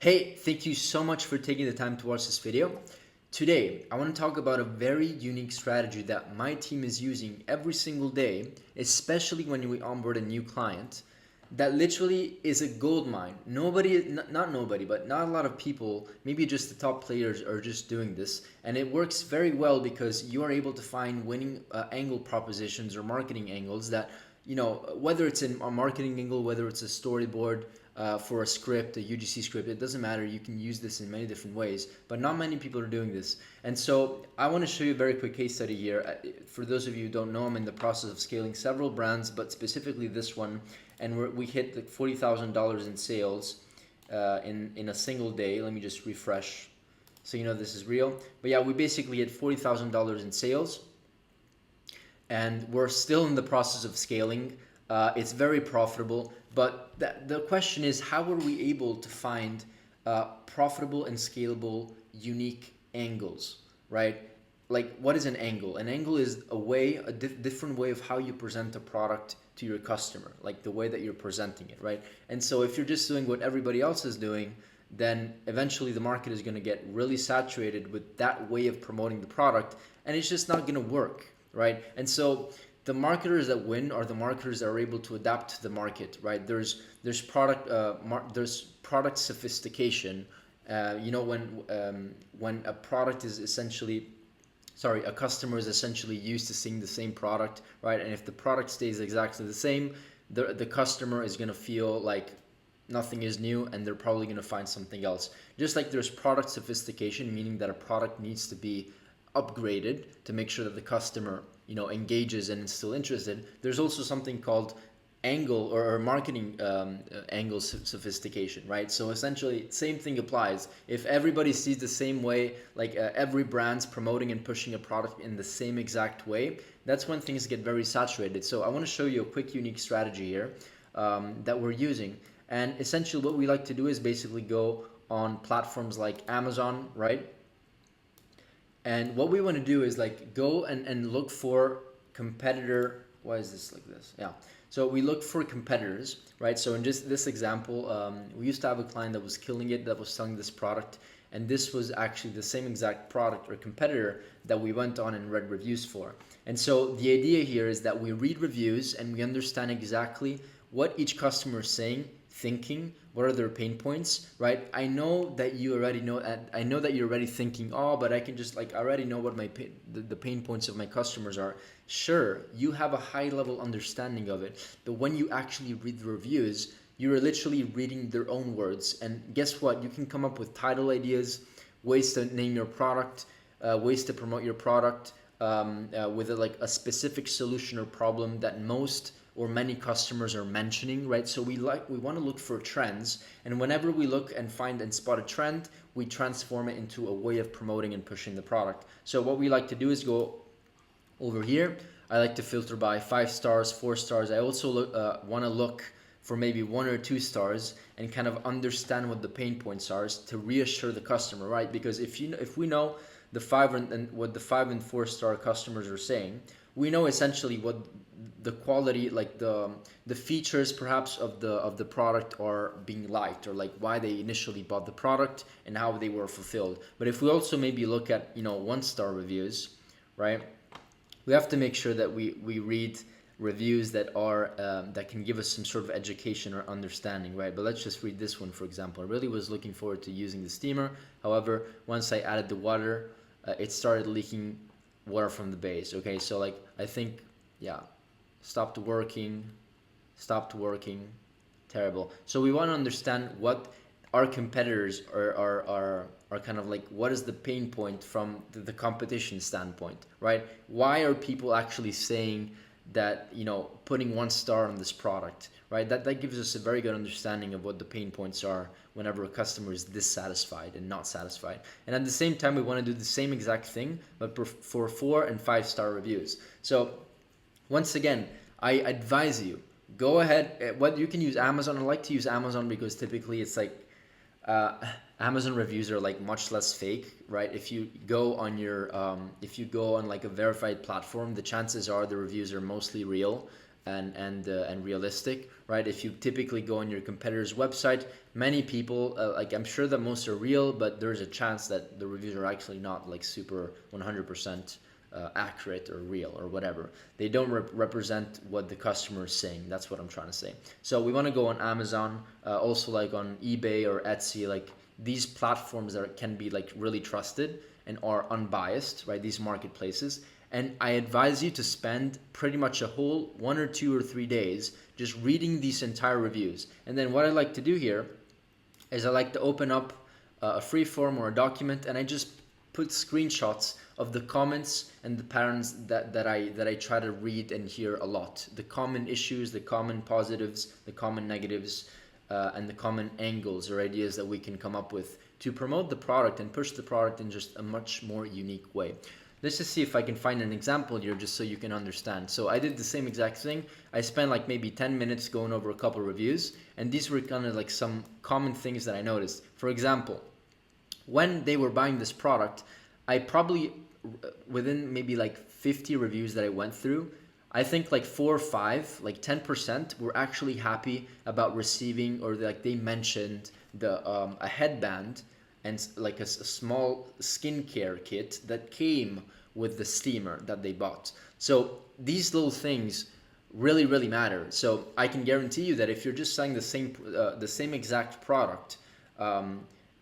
Hey, thank you so much for taking the time to watch this video. Today, I want to talk about a very unique strategy that my team is using every single day, especially when we onboard a new client, that literally is a gold mine. Not nobody, but not a lot of people, maybe just the top players are just doing this. And it works very well because you are able to find winning angle propositions or marketing angles that, whether it's a marketing angle, whether it's a storyboard, for a script, a UGC script, it doesn't matter. You can use this in many different ways, but not many people are doing this. And so I want to show you a very quick case study here. For those of you who don't know, I'm in the process of scaling several brands, but specifically this one, and we hit like $40,000 in sales in a single day. Let me just refresh so you know this is real. But yeah, we basically hit $40,000 in sales, and we're still in the process of scaling. It's very profitable, but the question is, how are we able to find profitable and scalable, unique angles, right? Like, what is an angle? An angle is a different way of how you present a product to your customer, like the way that you're presenting it, right? And so if you're just doing what everybody else is doing, then eventually the market is going to get really saturated with that way of promoting the product, and it's just not going to work, right? And so the marketers that win are the marketers that are able to adapt to the market, right? There's product sophistication. When a product is essentially, a customer is essentially used to seeing the same product, right? And if the product stays exactly the same, the customer is gonna feel like nothing is new, and they're probably gonna find something else. Just like there's product sophistication, meaning that a product needs to be upgraded to make sure that the customer engages and is still interested. There's also something called angle or marketing angle sophistication, right? So essentially same thing applies. If everybody sees the same way, like every brand's promoting and pushing a product in the same exact way, that's when things get very saturated. So I want to show you a quick unique strategy here that we're using. And essentially what we like to do is basically go on platforms like Amazon, right? And what we want to do is like go and look for competitor. Why is this like this? Yeah. So we look for competitors, right? So in just this example, we used to have a client that was killing it, that was selling this product. And this was actually the same exact product or competitor that we went on and read reviews for. And so the idea here is that we read reviews and we understand exactly what each customer is saying, thinking, what are their pain points, right? I know that you already know, I know that you're already thinking, oh, but I can just I already know what the pain points of my customers are. Sure, you have a high level understanding of it, but when you actually read the reviews, you're literally reading their own words. And guess what? You can come up with title ideas, ways to name your product, ways to promote your product, with a specific solution or problem that most or many customers are mentioning, right? So we want to look for trends, and whenever we look and find and spot a trend, we transform it into a way of promoting and pushing the product. So what we like to do is go over here. I like to filter by 5 stars, 4 stars. I also want to look for maybe 1 or 2 stars and kind of understand what the pain points are to reassure the customer, right? Because if we know the 5 and what the 5 and 4 star customers are saying, we know essentially what the quality, like the features perhaps of the product are being liked, or like why they initially bought the product and how they were fulfilled. But if we also maybe look at 1-star reviews, right, we have to make sure that we read reviews that are that can give us some sort of education or understanding, right? But let's just read this one, for example. I really was looking forward to using the steamer. However, once I added the water, it started leaking water from the base. Okay, so I think, yeah, stopped working, terrible. So we want to understand what our competitors are kind of like, what is the pain point from the competition standpoint, right? Why are people actually saying that, putting 1 star on this product, right? That gives us a very good understanding of what the pain points are whenever a customer is dissatisfied and not satisfied. And at the same time, we want to do the same exact thing, but for 4 and 5-star reviews. So once again, I advise you, go ahead. What you can use Amazon. I like to use Amazon because typically it's like Amazon reviews are like much less fake, right? If you go on your if you go on like a verified platform, the chances are the reviews are mostly real. and realistic, right? If you typically go on your competitor's website, many people like, I'm sure that most are real, but there's a chance that the reviews are actually not like super 100% accurate or real or whatever. They don't represent what the customer is saying. That's what I'm trying to say. So we want to go on Amazon, also like on eBay or Etsy, like these platforms that can be like really trusted and are unbiased, right? These marketplaces. And I advise you to spend pretty much a whole 1 or 2 or 3 days just reading these entire reviews. And then what I like to do here is I like to open up a free form or a document, and I just put screenshots of the comments and the patterns that I try to read and hear a lot. The common issues, the common positives, the common negatives, and the common angles or ideas that we can come up with to promote the product and push the product in just a much more unique way. Let's just see if I can find an example here just so you can understand. So I did the same exact thing. I spent like maybe 10 minutes going over a couple reviews, and these were kind of like some common things that I noticed. For example, when they were buying this product, I probably, within maybe like 50 reviews that I went through, I think like 4 or 5, like 10% were actually happy about receiving, or like they mentioned a headband and like a small skincare kit that came with the steamer that they bought. So these little things really, really matter. So I can guarantee you that if you're just selling the same exact product,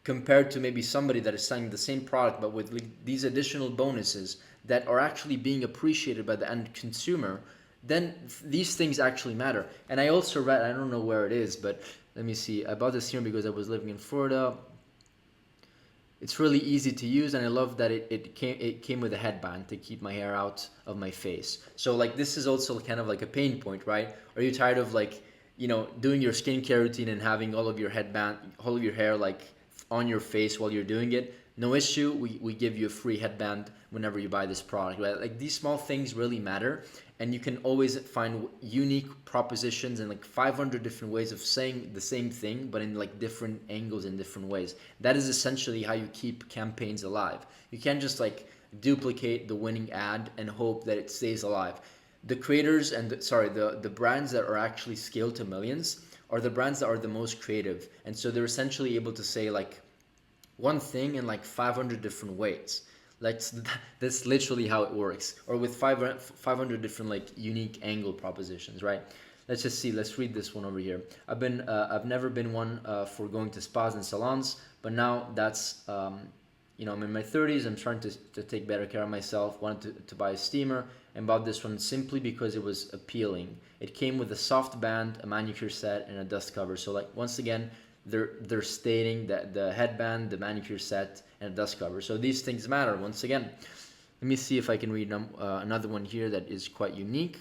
compared to maybe somebody that is selling the same product but with these additional bonuses that are actually being appreciated by the end consumer, then these things actually matter. And I also read, I don't know where it is, but let me see. I bought this here because I was living in Florida. It's really easy to use, and I love that it came with a headband to keep my hair out of my face. So like this is also kind of like a pain point, right? Are you tired of like, doing your skincare routine and having all of your hair like on your face while you're doing it? No issue. We give you a free headband whenever you buy this product, right? Like these small things really matter, and you can always find unique propositions and like 500 different ways of saying the same thing, but in like different angles and different ways. That is essentially how you keep campaigns alive. You can't just like duplicate the winning ad and hope that it stays alive. The creators and the brands that are actually scaled to millions are the brands that are the most creative, and so they're essentially able to say like one thing in like 500 different ways. That's literally how it works, or with 500 different like unique angle propositions, right? Let's just see. Let's read this one over here. I've never been one for going to spas and salons, but now that's I'm in my 30s. I'm trying to take better care of myself. Wanted to buy a steamer and bought this one simply because it was appealing. It came with a soft band, a manicure set, and a dust cover. So like once again, they're stating that the headband, the manicure set, and a dust cover. So these things matter. Once again, let me see if I can read another one here that is quite unique.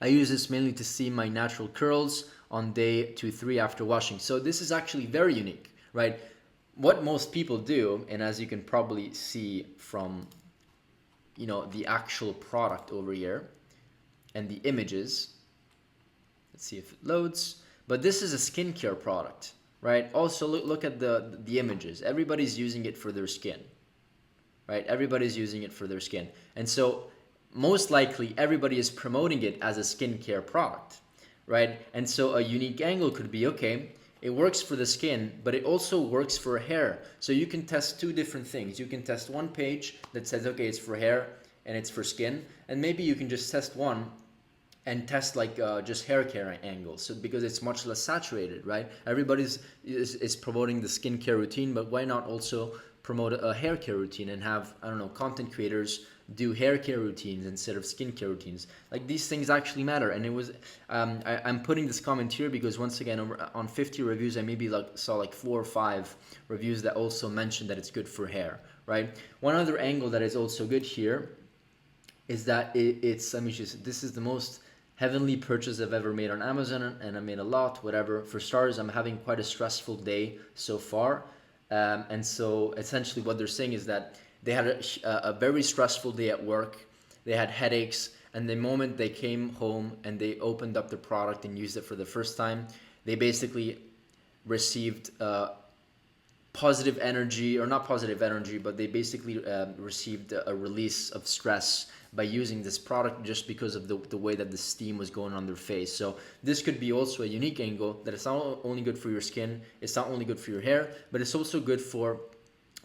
I use this mainly to see my natural curls on day 2-3 after washing. So this is actually very unique, right? What most people do, and as you can probably see from the actual product over here and the images, let's see if it loads. But this is a skincare product, right? Also look at the images. Everybody's using it for their skin, right? Everybody's using it for their skin. And so most likely everybody is promoting it as a skincare product, right? And so a unique angle could be, okay, it works for the skin, but it also works for hair. So you can test 2 different things. You can test one page that says, okay, it's for hair and it's for skin. And maybe you can just test one and test like just hair care angles, so because it's much less saturated, right? Everybody's is promoting the skincare routine, but why not also promote a hair care routine and have, I don't know, content creators do hair care routines instead of skincare routines? Like these things actually matter. And it was I'm putting this comment here because once again on 50 reviews I maybe saw like 4 or 5 reviews that also mentioned that it's good for hair, right? One other angle that is also good here is that it's let me just, this is the most heavenly purchase I've ever made on Amazon, and I made a lot, whatever. For starters, I'm having quite a stressful day so far. And so essentially what they're saying is that they had a very stressful day at work. They had headaches, and the moment they came home and they opened up the product and used it for the first time, they basically received positive energy, or not positive energy, but they basically received a release of stress by using this product just because of the way that the steam was going on their face. So this could be also a unique angle, that it's not only good for your skin, it's not only good for your hair, but it's also good for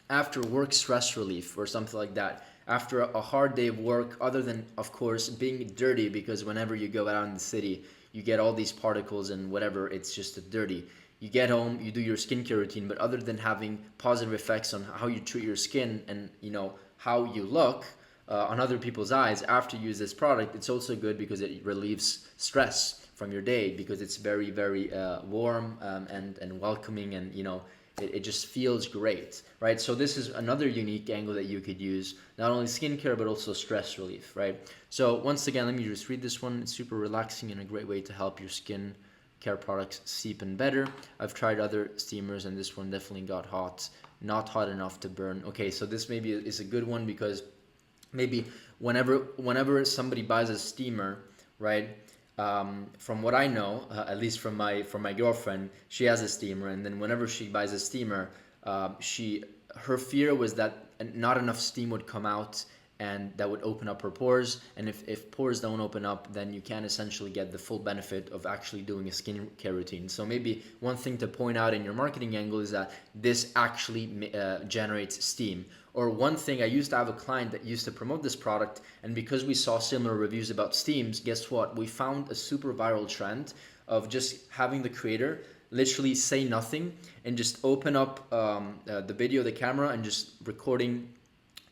after work stress relief or something like that. After a hard day of work, other than, of course, being dirty, because whenever you go out in the city, you get all these particles and whatever, it's just dirty. You get home, you do your skincare routine, but other than having positive effects on how you treat your skin and, you know, how you look on other people's eyes after you use this product, it's also good because it relieves stress from your day, because it's very, very warm and welcoming, and, you know, it just feels great, right? So this is another unique angle that you could use, not only skincare, but also stress relief, right? So once again, let me just read this one. It's super relaxing and a great way to help your skin care products seep in better. I've tried other steamers and this one definitely got hot, not hot enough to burn. Okay, so this maybe is a good one, because maybe whenever somebody buys a steamer, right? From what I know, at least from my girlfriend, she has a steamer, and then whenever she buys a steamer, her fear was that not enough steam would come out, and that would open up her pores. And if pores don't open up, then you can't essentially get the full benefit of actually doing a skincare routine. So maybe one thing to point out in your marketing angle is that this actually generates steam. Or one thing, I used to have a client that used to promote this product, and because we saw similar reviews about steams, guess what? We found a super viral trend of just having the creator literally say nothing and just open up the video, the camera, and just recording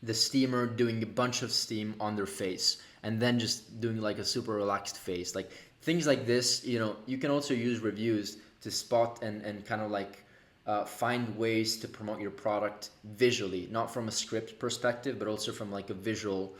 the steamer doing a bunch of steam on their face, and then just doing like a super relaxed face. Like things like this, you know, you can also use reviews to spot and kind of like find ways to promote your product visually, not from a script perspective, but also from like a visual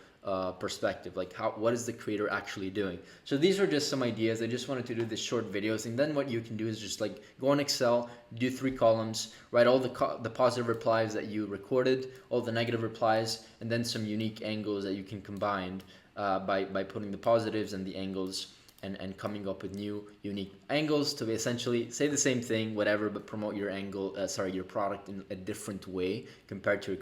perspective, like what is the creator actually doing. So these are just some ideas. I just wanted to do this short videos, and then what you can do is just like go on Excel, do 3 columns, write all the positive replies that you recorded, all the negative replies, and then some unique angles that you can combine by putting the positives and the angles, and coming up with new unique angles to essentially say the same thing, whatever, but promote your your product in a different way compared to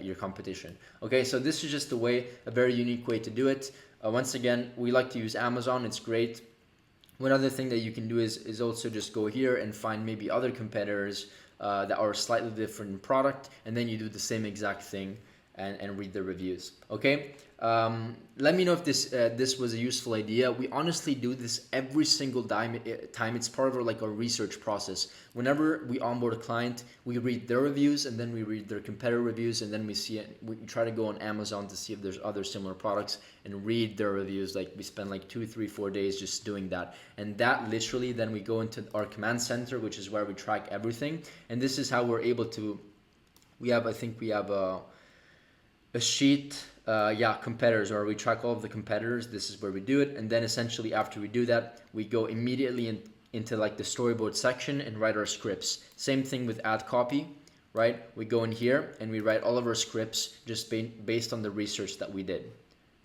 your competition. Okay, so this is just a very unique way to do it. Once again, we like to use Amazon. It's great. One other thing that you can do is also just go here and find maybe other competitors that are slightly different in product, and then you do the same exact thing and read the reviews. Okay, let me know if this was a useful idea. We honestly do this every single time. It's part of our research process. Whenever we onboard a client, we read their reviews, and then we read their competitor reviews, and then we try to go on Amazon to see if there's other similar products and read their reviews. Like we spend 2, 3, 4 days just doing that, and that literally then we go into our command center, which is where we track everything. And this is how we're able to. We have a sheet, competitors, or we track all of the competitors. This is where we do it, and then essentially after we do that, we go immediately into the storyboard section and write our scripts. Same thing with ad copy, right? We go in here and we write all of our scripts just based on the research that we did.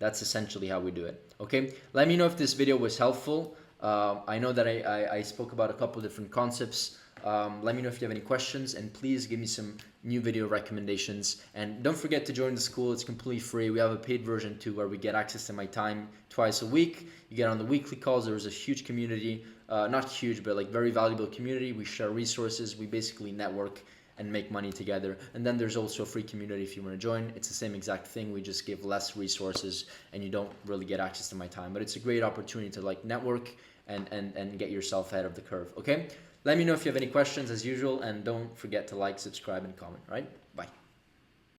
That's essentially how we do it. Okay, let me know if this video was helpful. I know that I spoke about a couple different concepts. Let me know if you have any questions, and please give me some new video recommendations. And don't forget to join the school. It's completely free. We have a paid version too, where we get access to my time twice a week. You get on the weekly calls. There's a huge community, not huge, but very valuable community. We share resources. We basically network and make money together. And then there's also a free community if you want to join. It's the same exact thing. We just give less resources, and you don't really get access to my time. But it's a great opportunity to network and get yourself ahead of the curve. Okay? Let me know if you have any questions as usual, and don't forget to subscribe, and comment, right? Bye.